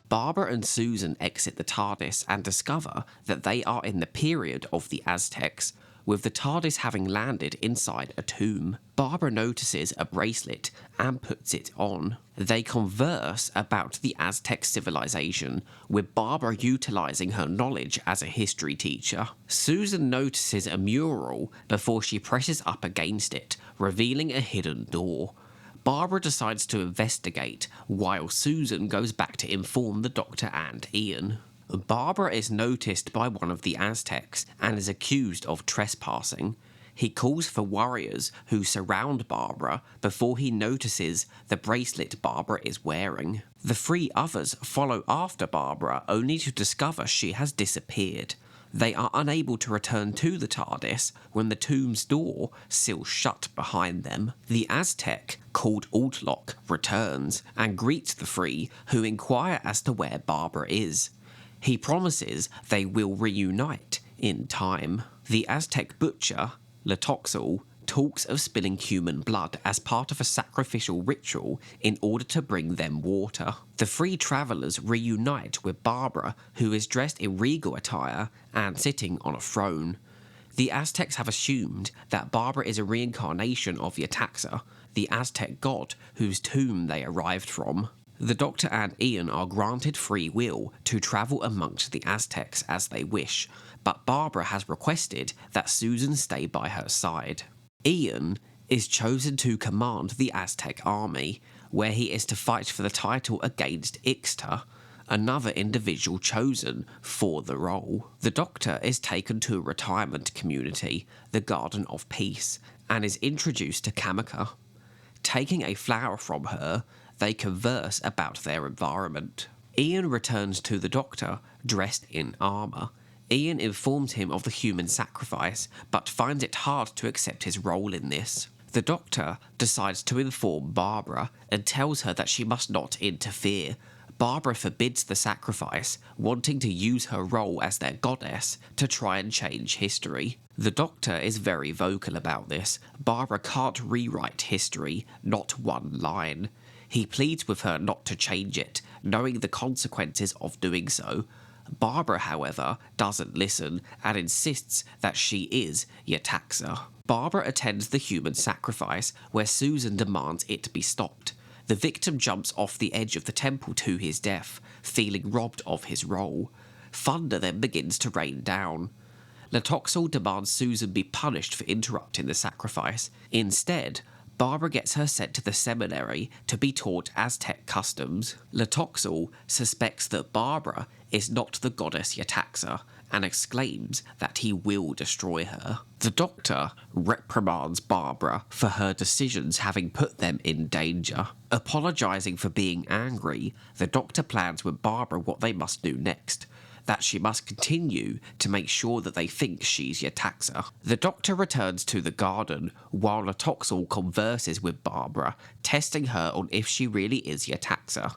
Barbara and Susan exit the TARDIS and discover that they are in the period of the Aztecs, with the TARDIS having landed inside a tomb. Barbara notices a bracelet and puts it on. They converse about the Aztec civilization, with Barbara utilising her knowledge as a history teacher. Susan notices a mural before she presses up against it, revealing a hidden door. Barbara decides to investigate, while Susan goes back to inform the Doctor and Ian. Barbara is noticed by one of the Aztecs and is accused of trespassing. He calls for warriors who surround Barbara before he notices the bracelet Barbara is wearing. The three others follow after Barbara only to discover she has disappeared. They are unable to return to the TARDIS when the tomb's door seals shut behind them. The Aztec, called Altlock, returns and greets the three, who inquire as to where Barbara is. He promises they will reunite in time. The Aztec butcher, Latoxel, talks of spilling human blood as part of a sacrificial ritual in order to bring them water. The three travellers reunite with Barbara, who is dressed in regal attire and sitting on a throne. The Aztecs have assumed that Barbara is a reincarnation of Yetaxa, the Aztec god whose tomb they arrived from. The Doctor and Ian are granted free will to travel amongst the Aztecs as they wish, but Barbara has requested that Susan stay by her side. Ian is chosen to command the Aztec army, where he is to fight for the title against Ixta, another individual chosen for the role. The Doctor is taken to a retirement community, the Garden of Peace, and is introduced to Kamika. Taking a flower from her, they converse about their environment. Ian returns to the Doctor, dressed in armour. Ian informs him of the human sacrifice, but finds it hard to accept his role in this. The Doctor decides to inform Barbara and tells her that she must not interfere. Barbara forbids the sacrifice, wanting to use her role as their goddess to try and change history. The Doctor is very vocal about this. Barbara can't rewrite history, not one line. He pleads with her not to change it, knowing the consequences of doing so. Barbara, however, doesn't listen and insists that she is Yetaxa. Barbara attends the human sacrifice, where Susan demands it be stopped. The victim jumps off the edge of the temple to his death, feeling robbed of his role. Thunder then begins to rain down. Latoxel demands Susan be punished for interrupting the sacrifice. Instead, Barbara gets her sent to the seminary to be taught Aztec customs. Latoxel suspects that Barbara is not the goddess Yetaxa and exclaims that he will destroy her. The Doctor reprimands Barbara for her decisions having put them in danger. Apologising for being angry, the Doctor plans with Barbara what they must do next. That she must continue to make sure that they think she's Yetaxa. The Doctor returns to the garden while Latoxel converses with Barbara, testing her on if she really is Yetaxa.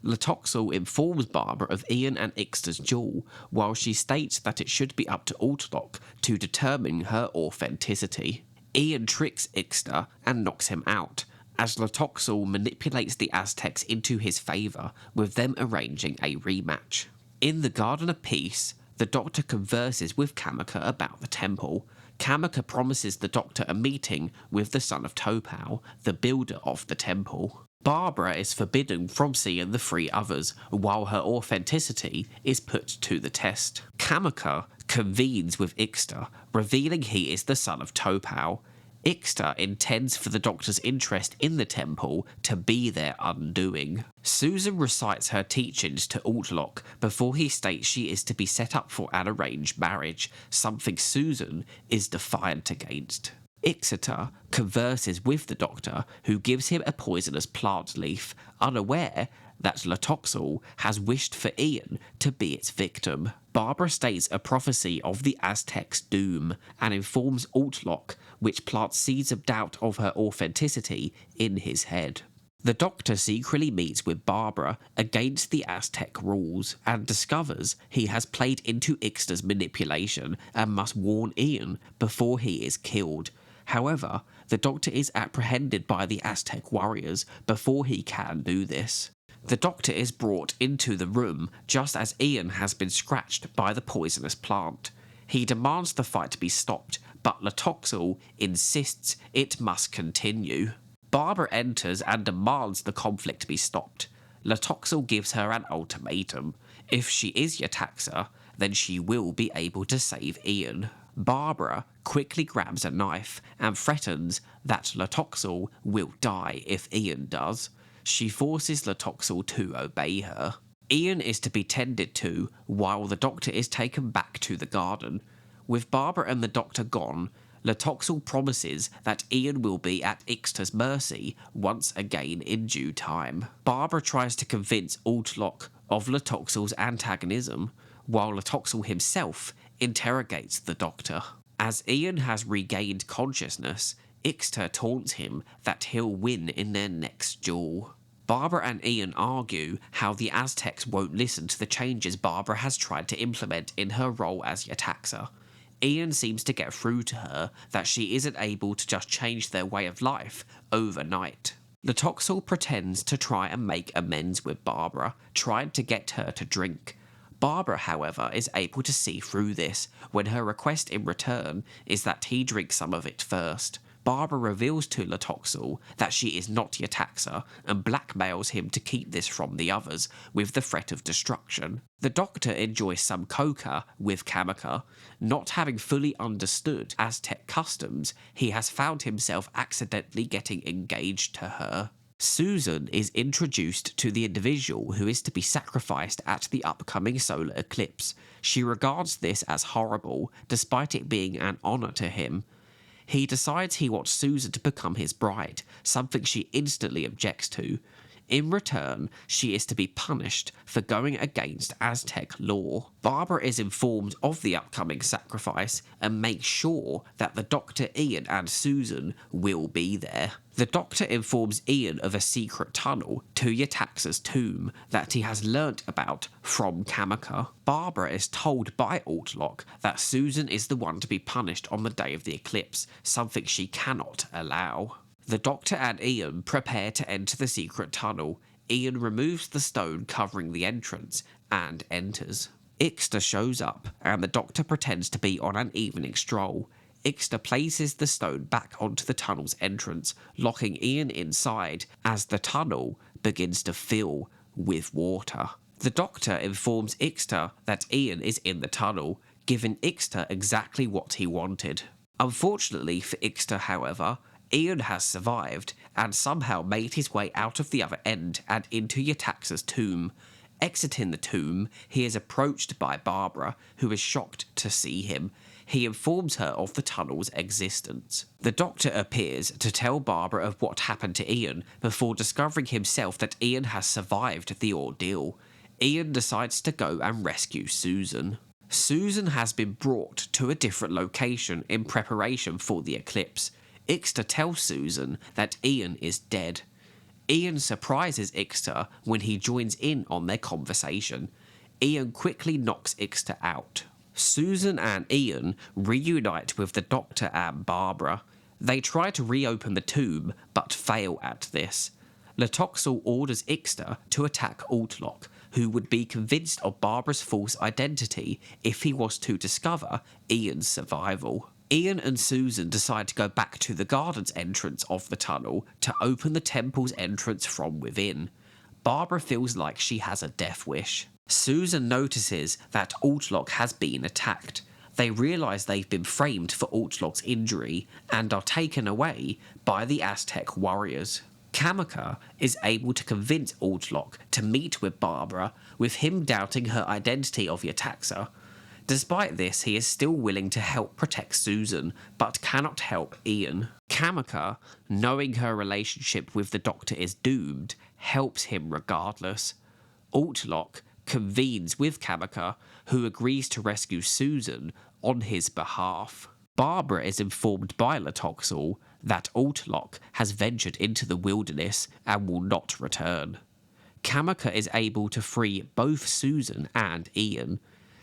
Latoxel informs Barbara of Ian and Ixta's duel, while she states that it should be up to Altlock to determine her authenticity. Ian tricks Ixta and knocks him out, as Latoxel manipulates the Aztecs into his favour, with them arranging a rematch. In the Garden of Peace, the Doctor converses with Kamika about the temple. Kamika promises the Doctor a meeting with the son of Topal, the builder of the temple. Barbara is forbidden from seeing the three others, while her authenticity is put to the test. Kamika convenes with Ixta, revealing he is the son of Topal. Ixta intends for the Doctor's interest in the temple to be their undoing. Susan recites her teachings to Altlock before he states she is to be set up for an arranged marriage, something Susan is defiant against. Ixta converses with the Doctor, who gives him a poisonous plant leaf, unaware that Latoxel has wished for Ian to be its victim. Barbara states a prophecy of the Aztecs' doom and informs Altlock, which plants seeds of doubt of her authenticity in his head. The Doctor secretly meets with Barbara against the Aztec rules and discovers he has played into Ixta's manipulation and must warn Ian before he is killed. However, the Doctor is apprehended by the Aztec warriors before he can do this. The doctor is brought into the room just as Ian has been scratched by the poisonous plant. He demands the fight to be stopped, but Latoxel insists it must continue. Barbara enters and demands the conflict be stopped. Latoxel gives her an ultimatum. If she is Yetaxa, then she will be able to save Ian. Barbara quickly grabs a knife and threatens that Latoxel will die if Ian does. She forces Latoxel to obey her. Ian is to be tended to while the doctor is taken back to the garden. With Barbara and the doctor gone, Latoxel promises that Ian will be at Ixta's mercy once again in due time. Barbara tries to convince Altlock of Latoxel's antagonism, while Latoxel himself interrogates the doctor. As Ian has regained consciousness, Ixta taunts him that he'll win in their next duel. Barbara and Ian argue how the Aztecs won't listen to the changes Barbara has tried to implement in her role as Yetaxa. Ian seems to get through to her that she isn't able to just change their way of life overnight. Latoxel pretends to try and make amends with Barbara, trying to get her to drink. Barbara, however, is able to see through this when her request in return is that he drink some of it first. Barbara reveals to Latoxel that she is not Yetaxa and blackmails him to keep this from the others with the threat of destruction. The doctor enjoys some coca with Kamika. Not having fully understood Aztec customs, he has found himself accidentally getting engaged to her. Susan is introduced to the individual who is to be sacrificed at the upcoming solar eclipse. She regards this as horrible, despite it being an honour to him. He decides he wants Susan to become his bride, something she instantly objects to. In return, she is to be punished for going against Aztec law. Barbara is informed of the upcoming sacrifice and makes sure that the Doctor, Ian and Susan will be there. The Doctor informs Ian of a secret tunnel to Yetaxa's tomb that he has learnt about from Kamika. Barbara is told by Altlock that Susan is the one to be punished on the day of the eclipse, something she cannot allow. The Doctor and Ian prepare to enter the secret tunnel. Ian removes the stone covering the entrance and enters. Ixta shows up, and the Doctor pretends to be on an evening stroll. Ixta places the stone back onto the tunnel's entrance, locking Ian inside as the tunnel begins to fill with water. The Doctor informs Ixta that Ian is in the tunnel, giving Ixta exactly what he wanted. Unfortunately for Ixta, however, Ian has survived and somehow made his way out of the other end and into Yetaxa's tomb. Exiting the tomb, he is approached by Barbara, who is shocked to see him. He informs her of the tunnel's existence. The Doctor appears to tell Barbara of what happened to Ian before discovering himself that Ian has survived the ordeal. Ian decides to go and rescue Susan. Susan has been brought to a different location in preparation for the eclipse. Ixta tells Susan that Ian is dead. Ian surprises Ixta when he joins in on their conversation. Ian quickly knocks Ixta out. Susan and Ian reunite with the Doctor and Barbara. They try to reopen the tomb, but fail at this. Latoxel orders Ixta to attack Altlock, who would be convinced of Barbara's false identity if he was to discover Ian's survival. Ian and Susan decide to go back to the garden's entrance of the tunnel to open the temple's entrance from within. Barbara feels like she has a death wish. Susan notices that Altlock has been attacked. They realise they've been framed for Altlock's injury and are taken away by the Aztec warriors. Kamika is able to convince Altlock to meet with Barbara, with him doubting her identity of Yetaxa. Despite this, he is still willing to help protect Susan, but cannot help Ian. Kamika, knowing her relationship with the Doctor is doomed, helps him regardless. Altlock convenes with Kamika, who agrees to rescue Susan on his behalf. Barbara is informed by Latoxel that Altlock has ventured into the wilderness and will not return. Kamika is able to free both Susan and Ian.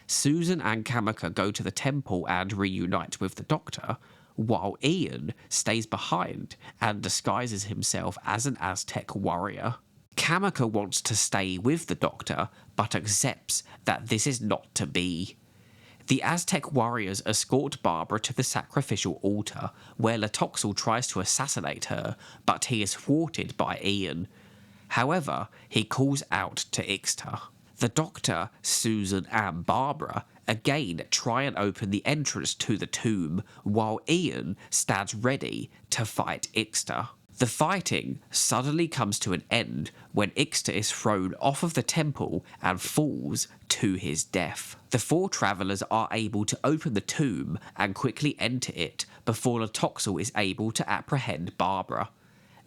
Susan and Kamika go to the temple and reunite with the Doctor, while Ian stays behind and disguises himself as an Aztec warrior. Kamika wants to stay with the Doctor, but accepts that this is not to be. The Aztec warriors escort Barbara to the sacrificial altar, where Latoxel tries to assassinate her, but he is thwarted by Ian. However, he calls out to Ixta. The Doctor, Susan and Barbara again try and open the entrance to the tomb, while Ian stands ready to fight Ixta. The fighting suddenly comes to an end when Ixta is thrown off of the temple and falls to his death. The four travellers are able to open the tomb and quickly enter it before Latoxel is able to apprehend Barbara.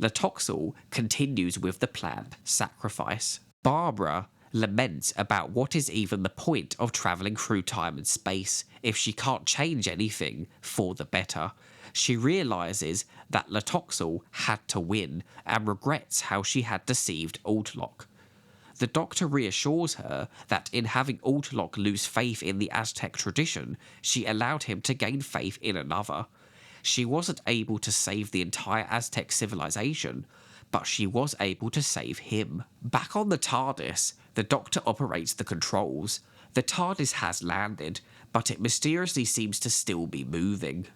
Latoxel continues with the planned sacrifice. Barbara laments about what is even the point of travelling through time and space if she can't change anything for the better. She realises that Latoxel had to win and regrets how she had deceived Altlock. The Doctor reassures her that in having Altlock lose faith in the Aztec tradition, she allowed him to gain faith in another. She wasn't able to save the entire Aztec civilization, but she was able to save him. Back on the TARDIS, the Doctor operates the controls. The TARDIS has landed, but it mysteriously seems to still be moving.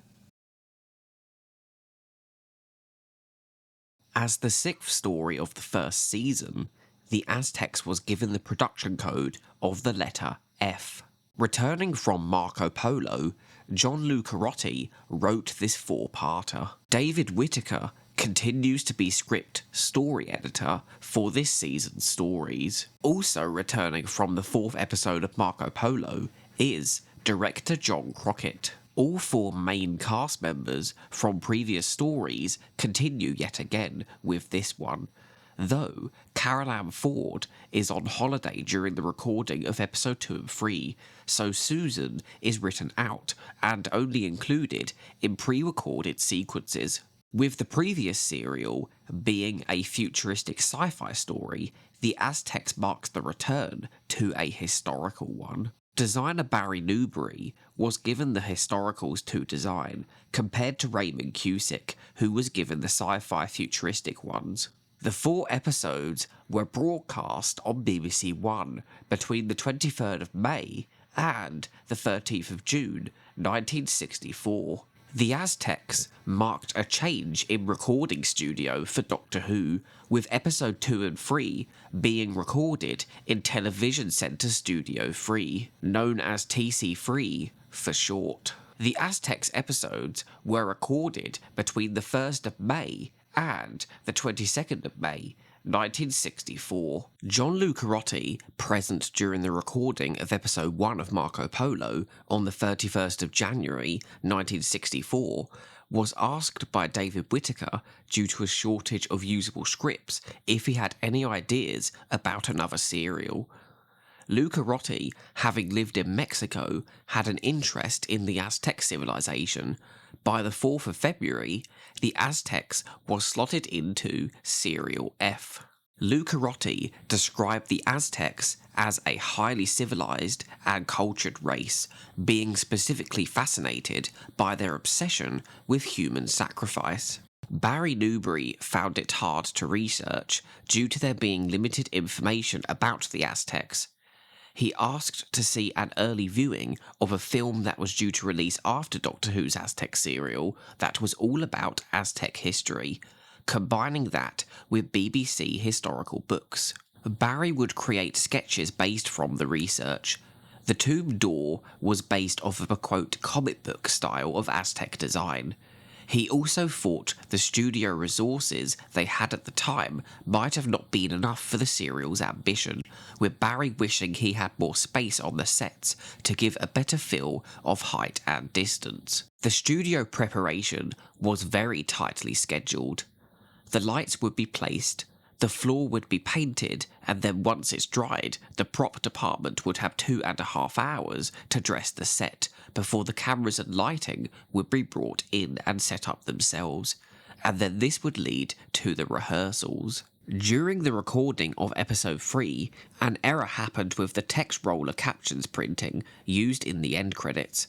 As the sixth story of the first season, the Aztecs was given the production code of the letter F. Returning from Marco Polo, John Lucarotti wrote this four-parter. David Whittaker continues to be script story editor for this season's stories. Also returning from the fourth episode of Marco Polo is director John Crockett. All four main cast members from previous stories continue yet again with this one, though Carol Ann Ford is on holiday during the recording of episode 2 and 3, so Susan is written out and only included in pre-recorded sequences. With the previous serial being a futuristic sci-fi story, the Aztecs marks the return to a historical one. Designer Barry Newbury was given the historicals to design, compared to Raymond Cusick, who was given the sci-fi futuristic ones. The 4 episodes were broadcast on BBC One between the 23rd of May and the 13th of June 1964. The Aztecs marked a change in recording studio for Doctor Who, with episode 2 and 3 being recorded in Television Centre Studio 3, known as TC3 for short. The Aztecs episodes were recorded between the 1st of May and the 22nd of May, 1964. John Lucarotti, present during the recording of episode 1 of Marco Polo on the 31st of January 1964, was asked by David Whittaker, due to a shortage of usable scripts, if he had any ideas about another serial. Lucarotti, having lived in Mexico, had an interest in the Aztec civilization. By the 4th of February, the Aztecs was slotted into Serial F. Lucarotti described the Aztecs as a highly civilized and cultured race, being specifically fascinated by their obsession with human sacrifice. Barry Newbury found it hard to research due to there being limited information about the Aztecs. He asked to see an early viewing of a film that was due to release after Doctor Who's Aztec serial that was all about Aztec history, combining that with BBC historical books. Barry would create sketches based from the research. The tomb door was based off of a, quote, comic book style of Aztec design. He also thought the studio resources they had at the time might have not been enough for the serial's ambition, with Barry wishing he had more space on the sets to give a better feel of height and distance. The studio preparation was very tightly scheduled. The lights would be placed, the floor would be painted, and then once it's dried, the prop department would have 2.5 hours to dress the set before the cameras and lighting would be brought in and set up themselves, and then this would lead to the rehearsals. During the recording of episode 3, an error happened with the text roller captions printing used in the end credits.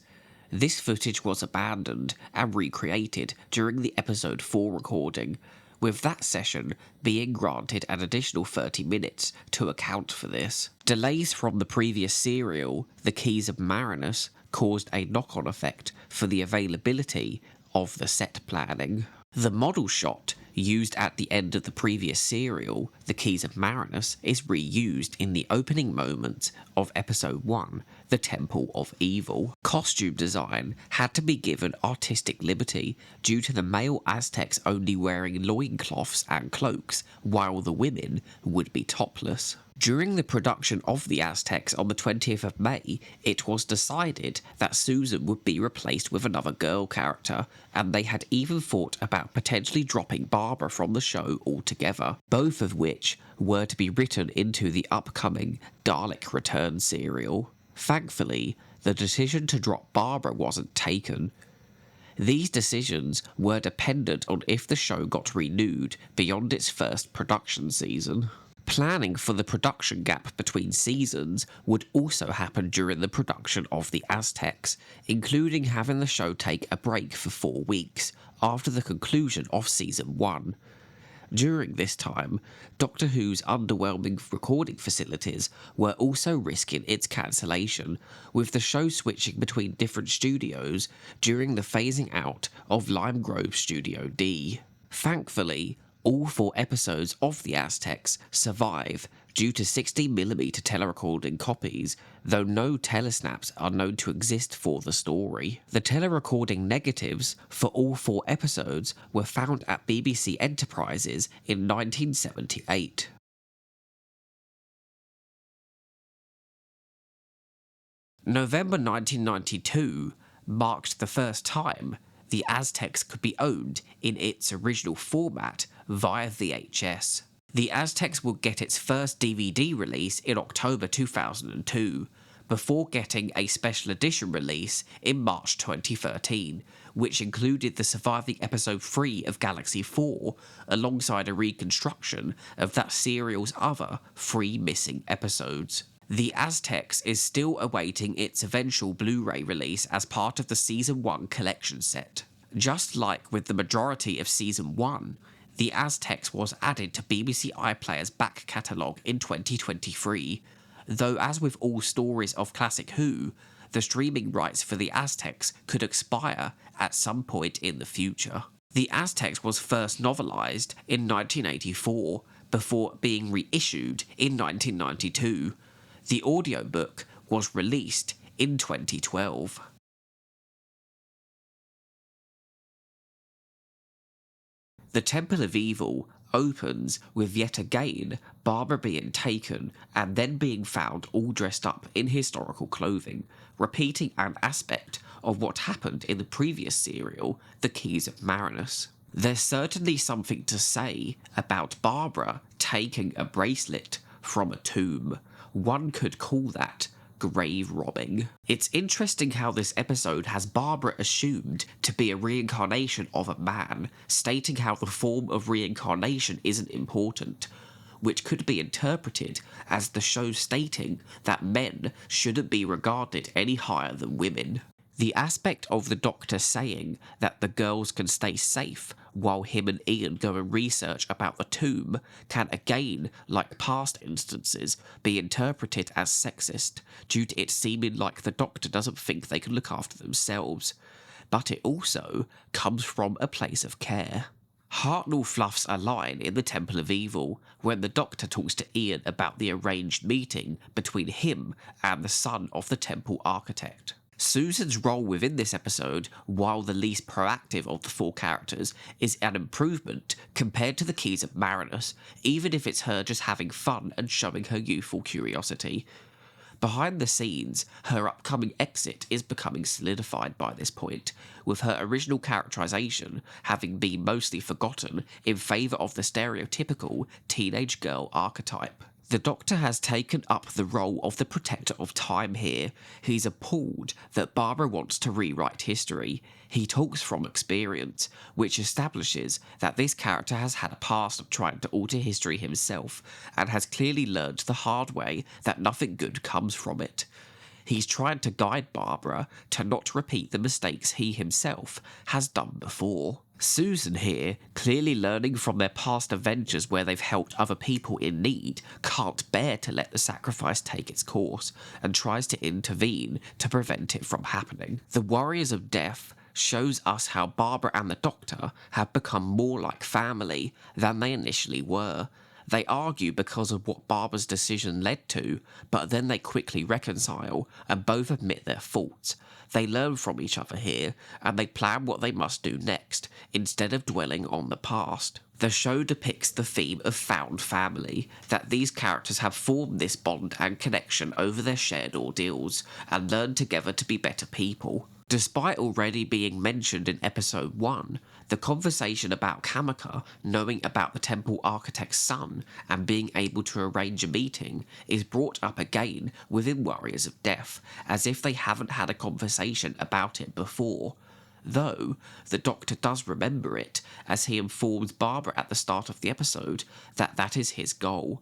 This footage was abandoned and recreated during the episode 4 recording, with that session being granted an additional 30 minutes to account for this. Delays from the previous serial, The Keys of Marinus, caused a knock-on effect for the availability of the set planning. The model shot used at the end of the previous serial, The Keys of Marinus, is reused in the opening moments of episode 1, The Temple of Evil. Costume design had to be given artistic liberty due to the male Aztecs only wearing loincloths and cloaks, while the women would be topless. During the production of the Aztecs on the 20th of May, it was decided that Susan would be replaced with another girl character, and they had even thought about potentially dropping Barbara from the show altogether, both of which were to be written into the upcoming Dalek Return serial. Thankfully, the decision to drop Barbara wasn't taken. These decisions were dependent on if the show got renewed beyond its first production season. Planning for the production gap between seasons would also happen during the production of the Aztecs, including having the show take a break for 4 weeks after the conclusion of Season 1. During this time, Doctor Who's underwhelming recording facilities were also risking its cancellation, with the show switching between different studios during the phasing out of Lime Grove Studio D. Thankfully, all 4 episodes of The Aztecs survive due to 16mm telerecording copies, though no telesnaps are known to exist for the story. The telerecording negatives for all 4 episodes were found at BBC Enterprises in 1978. November 1992 marked the first time The Aztecs could be owned in its original format via VHS. The Aztecs will get its first DVD release in October 2002, before getting a special edition release in March 2013, which included the surviving episode 3 of Galaxy 4, alongside a reconstruction of that serial's other 3 missing episodes. The Aztecs is still awaiting its eventual Blu-ray release as part of the Season 1 collection set. Just like with the majority of Season 1, The Aztecs was added to BBC iPlayer's back catalogue in 2023, though as with all stories of Classic Who, the streaming rights for The Aztecs could expire at some point in the future. The Aztecs was first novelised in 1984, before being reissued in 1992. The audiobook was released in 2012. The Temple of Evil opens with yet again Barbara being taken and then being found all dressed up in historical clothing, repeating an aspect of what happened in the previous serial, The Keys of Marinus. There's certainly something to say about Barbara taking a bracelet from a tomb. One could call that grave robbing. It's interesting how this episode has Barbara assumed to be a reincarnation of a man, stating how the form of reincarnation isn't important, which could be interpreted as the show stating that men shouldn't be regarded any higher than women. The aspect of the Doctor saying that the girls can stay safe while him and Ian go and research about the tomb can again, like past instances, be interpreted as sexist due to it seeming like the Doctor doesn't think they can look after themselves, but it also comes from a place of care. Hartnell fluffs a line in the Temple of Evil when the Doctor talks to Ian about the arranged meeting between him and the son of the temple architect. Susan's role within this episode, while the least proactive of the 4 characters, is an improvement compared to the Keys of Marinus, even if it's her just having fun and showing her youthful curiosity. Behind the scenes, her upcoming exit is becoming solidified by this point, with her original characterization having been mostly forgotten in favour of the stereotypical teenage girl archetype. The Doctor has taken up the role of the protector of time here. He's appalled that Barbara wants to rewrite history. He talks from experience, which establishes that this character has had a past of trying to alter history himself, and has clearly learned the hard way that nothing good comes from it. He's trying to guide Barbara to not repeat the mistakes he himself has done before. Susan here, clearly learning from their past adventures where they've helped other people in need, can't bear to let the sacrifice take its course, and tries to intervene to prevent it from happening. The Warriors of Death shows us how Barbara and the Doctor have become more like family than they initially were. They argue because of what Barbara's decision led to, but then they quickly reconcile and both admit their faults. They learn from each other here, and they plan what they must do next, instead of dwelling on the past. The show depicts the theme of found family, that these characters have formed this bond and connection over their shared ordeals, and learned together to be better people. Despite already being mentioned in episode 1, the conversation about Kamika knowing about the temple architect's son and being able to arrange a meeting is brought up again within Warriors of Death, as if they haven't had a conversation about it before. Though, the Doctor does remember it, as he informs Barbara at the start of the episode that is his goal.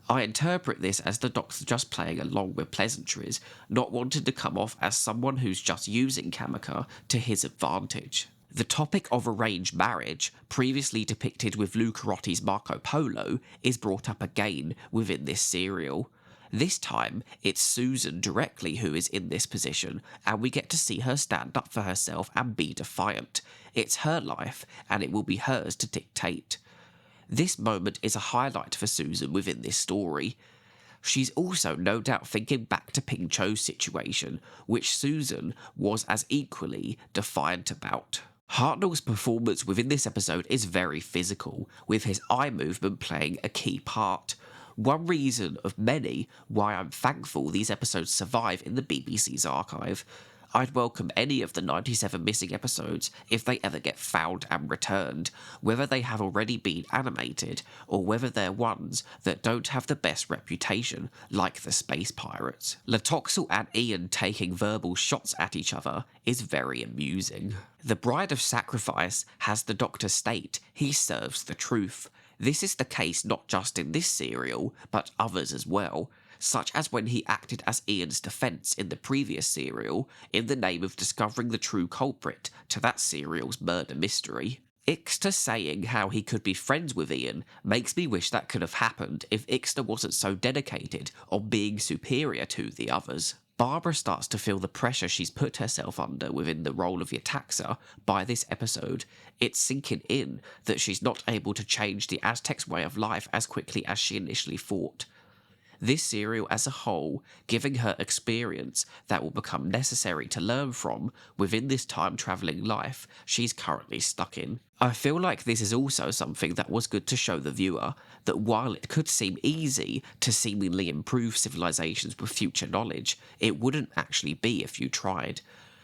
I interpret this as the Doctor just playing along with pleasantries, not wanting to come off as someone who's just using Kamika to his advantage. The topic of arranged marriage, previously depicted with Lucarotti's Marco Polo, is brought up again within this serial. This time, it's Susan directly who is in this position, and we get to see her stand up for herself and be defiant. It's her life, and it will be hers to dictate. This moment is a highlight for Susan within this story. She's also no doubt thinking back to Ping Cho's situation, which Susan was as equally defiant about. Hartnell's performance within this episode is very physical, with his eye movement playing a key part. One reason of many why I'm thankful these episodes survive in the BBC's archive. I'd welcome any of the 97 missing episodes if they ever get found and returned, whether they have already been animated, or whether they're ones that don't have the best reputation, like the Space Pirates. Latoxel and Ian taking verbal shots at each other is very amusing. The Bride of Sacrifice has the Doctor state he serves the truth. This is the case not just in this serial, but others as well, such as when he acted as Ian's defence in the previous serial in the name of discovering the true culprit to that serial's murder mystery. Ixter saying how he could be friends with Ian makes me wish that could have happened if Ixter wasn't so dedicated on being superior to the others. Barbara starts to feel the pressure she's put herself under within the role of Yetaxa by this episode. It's sinking in that she's not able to change the Aztecs' way of life as quickly as she initially thought. This serial as a whole giving her experience that will become necessary to learn from within this time-travelling life she's currently stuck in. I feel like this is also something that was good to show the viewer, that while it could seem easy to seemingly improve civilizations with future knowledge, it wouldn't actually be if you tried.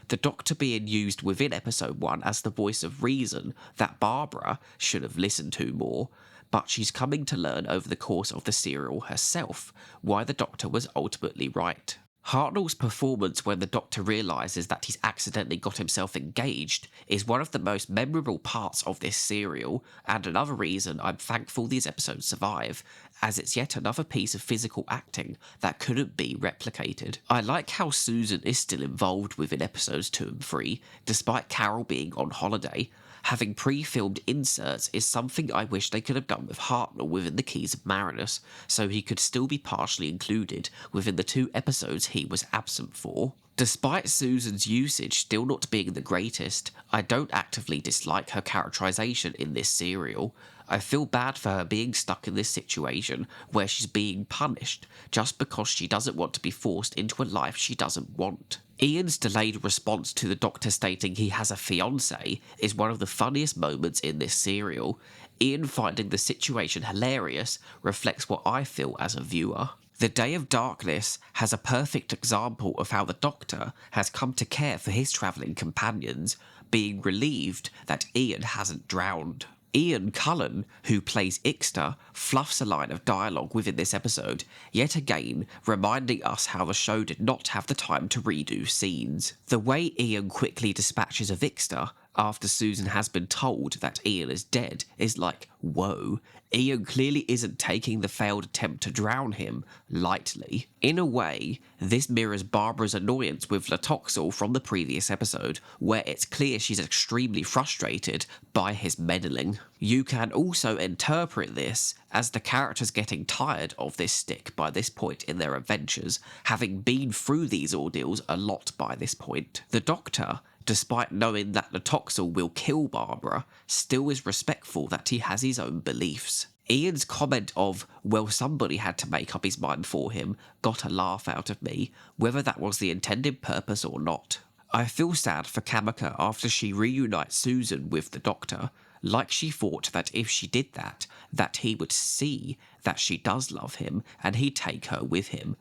The Doctor being used within episode 1 as the voice of reason that Barbara should have listened to more, but she's coming to learn over the course of the serial herself why the Doctor was ultimately right. Hartnell's performance when the Doctor realises that he's accidentally got himself engaged is one of the most memorable parts of this serial, and another reason I'm thankful these episodes survive, as it's yet another piece of physical acting that couldn't be replicated. I like how Susan is still involved within episodes 2 and 3, despite Carol being on holiday. Having pre-filmed inserts is something I wish they could have done with Hartnell within the Keys of Marinus, so he could still be partially included within the 2 episodes he was absent for. Despite Susan's usage still not being the greatest, I don't actively dislike her characterisation in this serial. I feel bad for her being stuck in this situation where she's being punished just because she doesn't want to be forced into a life she doesn't want. Ian's delayed response to the Doctor stating he has a fiancée is one of the funniest moments in this serial. Ian finding the situation hilarious reflects what I feel as a viewer. The Day of Darkness has a perfect example of how the Doctor has come to care for his travelling companions, being relieved that Ian hasn't drowned. Ian Cullen, who plays Ixter, fluffs a line of dialogue within this episode, yet again reminding us how the show did not have the time to redo scenes. The way Ian quickly dispatches of Ixter, after Susan has been told that Ian is dead is like, whoa, Ian clearly isn't taking the failed attempt to drown him lightly. In a way, this mirrors Barbara's annoyance with Latoxel from the previous episode, where it's clear she's extremely frustrated by his meddling. You can also interpret this as the characters getting tired of this stick by this point in their adventures, having been through these ordeals a lot by this point. The Doctor, despite knowing that Latoxel will kill Barbara, still is respectful that he has his own beliefs. Ian's comment of, well, somebody had to make up his mind for him, got a laugh out of me, whether that was the intended purpose or not. I feel sad for Kamika after she reunites Susan with the Doctor, like she thought that if she did that he would see that she does love him and he'd take her with him,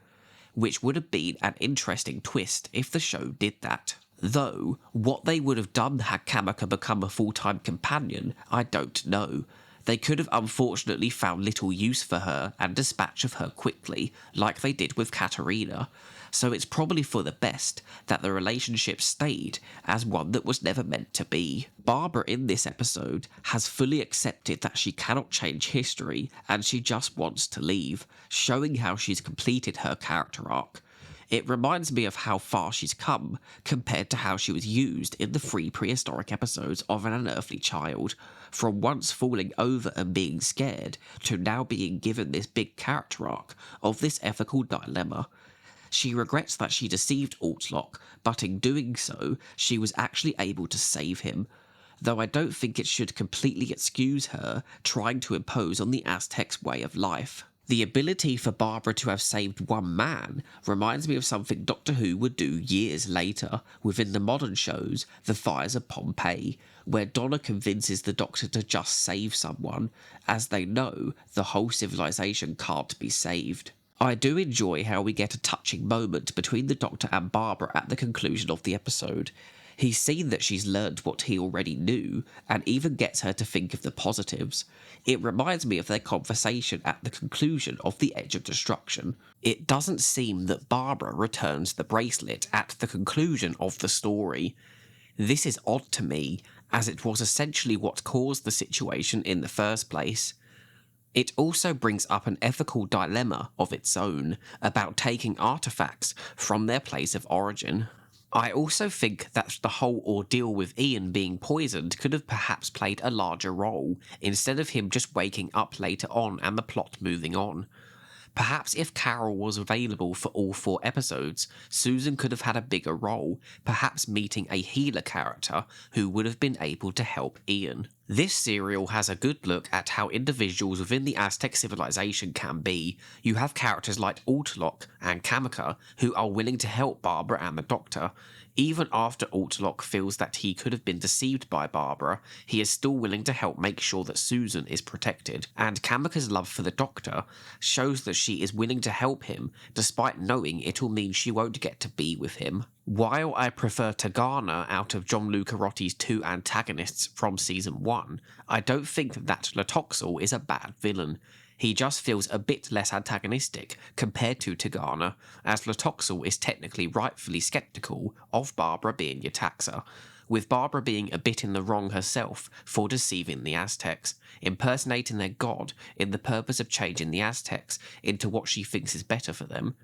which would have been an interesting twist if the show did that. Though, what they would have done had Kamika become a full-time companion, I don't know. They could have unfortunately found little use for her and dispatch of her quickly, like they did with Katerina, so it's probably for the best that the relationship stayed as one that was never meant to be. Barbara in this episode has fully accepted that she cannot change history and she just wants to leave, showing how she's completed her character arc. It reminds me of how far she's come compared to how she was used in the 3 prehistoric episodes of An Unearthly Child, from once falling over and being scared to now being given this big character arc of this ethical dilemma. She regrets that she deceived Altlock, but in doing so, she was actually able to save him, though I don't think it should completely excuse her trying to impose on the Aztecs' way of life. The ability for Barbara to have saved one man reminds me of something Doctor Who would do years later within the modern shows The Fires of Pompeii, where Donna convinces the Doctor to just save someone, as they know the whole civilization can't be saved. I do enjoy how we get a touching moment between the Doctor and Barbara at the conclusion of the episode. He's seen that she's learned what he already knew, and even gets her to think of the positives. It reminds me of their conversation at the conclusion of The Edge of Destruction. It doesn't seem that Barbara returns the bracelet at the conclusion of the story. This is odd to me, as it was essentially what caused the situation in the first place. It also brings up an ethical dilemma of its own about taking artifacts from their place of origin. I also think that the whole ordeal with Ian being poisoned could have perhaps played a larger role, instead of him just waking up later on and the plot moving on. Perhaps if Carol was available for all 4 episodes, Susan could have had a bigger role, perhaps meeting a healer character who would have been able to help Ian. This serial has a good look at how individuals within the Aztec civilization can be. You have characters like Altlock and Kamika who are willing to help Barbara and the Doctor. Even after Altlock feels that he could have been deceived by Barbara, he is still willing to help make sure that Susan is protected. And Kamika's love for the Doctor shows that she is willing to help him, despite knowing it'll mean she won't get to be with him. While I prefer Tagana out of John Lucarotti's 2 antagonists from Season 1, I don't think that Latoxel is a bad villain. He just feels a bit less antagonistic compared to Tagana, as Latoxel is technically rightfully sceptical of Barbara being Yetaxa, with Barbara being a bit in the wrong herself for deceiving the Aztecs, impersonating their god in the purpose of changing the Aztecs into what she thinks is better for them.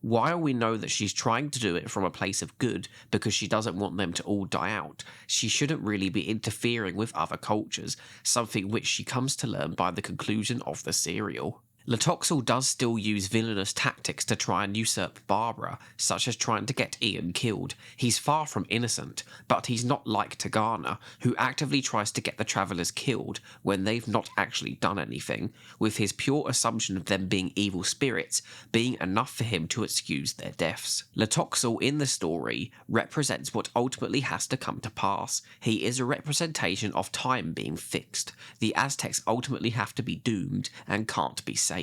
While we know that she's trying to do it from a place of good because she doesn't want them to all die out, she shouldn't really be interfering with other cultures, something which she comes to learn by the conclusion of the serial. Latoxel does still use villainous tactics to try and usurp Barbara, such as trying to get Ian killed. He's far from innocent, but he's not like Tagana, who actively tries to get the Travellers killed when they've not actually done anything, with his pure assumption of them being evil spirits being enough for him to excuse their deaths. Latoxel in the story represents what ultimately has to come to pass. He is a representation of time being fixed. The Aztecs ultimately have to be doomed and can't be saved.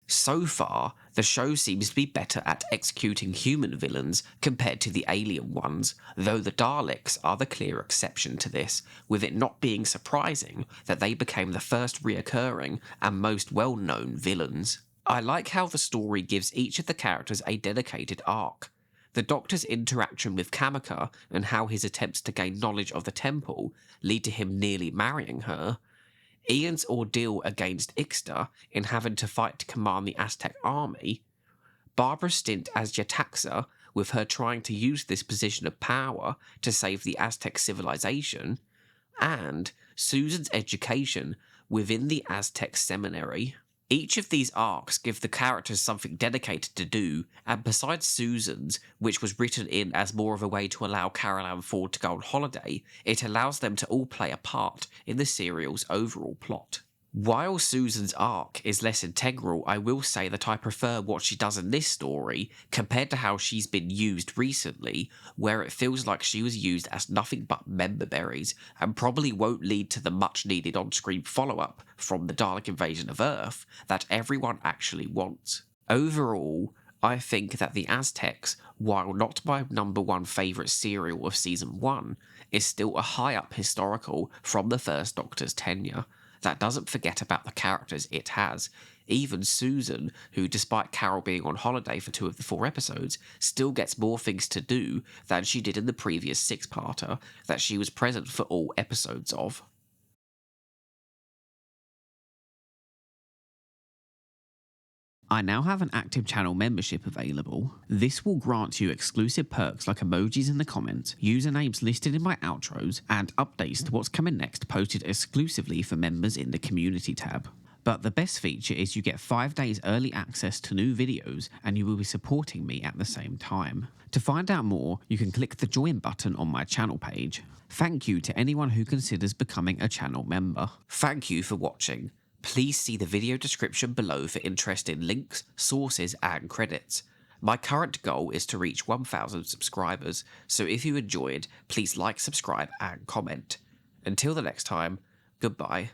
So far, the show seems to be better at executing human villains compared to the alien ones, though the Daleks are the clear exception to this, with it not being surprising that they became the first reoccurring and most well-known villains. I like how the story gives each of the characters a dedicated arc. The Doctor's interaction with Kamika and how his attempts to gain knowledge of the temple lead to him nearly marrying her, Ian's ordeal against Ixta in having to fight to command the Aztec army, Barbara's stint as Yetaxa with her trying to use this position of power to save the Aztec civilization, and Susan's education within the Aztec seminary. Each of these arcs give the characters something dedicated to do, and besides Susan's, which was written in as more of a way to allow Carol Ann Ford to go on holiday, it allows them to all play a part in the serial's overall plot. While Susan's arc is less integral, I will say that I prefer what she does in this story compared to how she's been used recently, where it feels like she was used as nothing but member berries and probably won't lead to the much needed on-screen follow-up from the Dalek invasion of Earth that everyone actually wants. Overall, I think that the Aztecs, while not my #1 favourite serial of Season 1, is still a high-up historical from the First Doctor's tenure that doesn't forget about the characters it has. Even Susan, who despite Carol being on holiday for 2 of the 4 episodes, still gets more things to do than she did in the previous 6-parter that she was present for all episodes of. I now have an active channel membership available. This will grant you exclusive perks like emojis in the comments, usernames listed in my outros, and updates to what's coming next posted exclusively for members in the community tab. But the best feature is you get 5 days early access to new videos and you will be supporting me at the same time. To find out more, you can click the join button on my channel page. Thank you to anyone who considers becoming a channel member. Thank you for watching. Please see the video description below for interesting links, sources and credits. My current goal is to reach 1,000 subscribers, so if you enjoyed, please like, subscribe and comment. Until the next time, goodbye.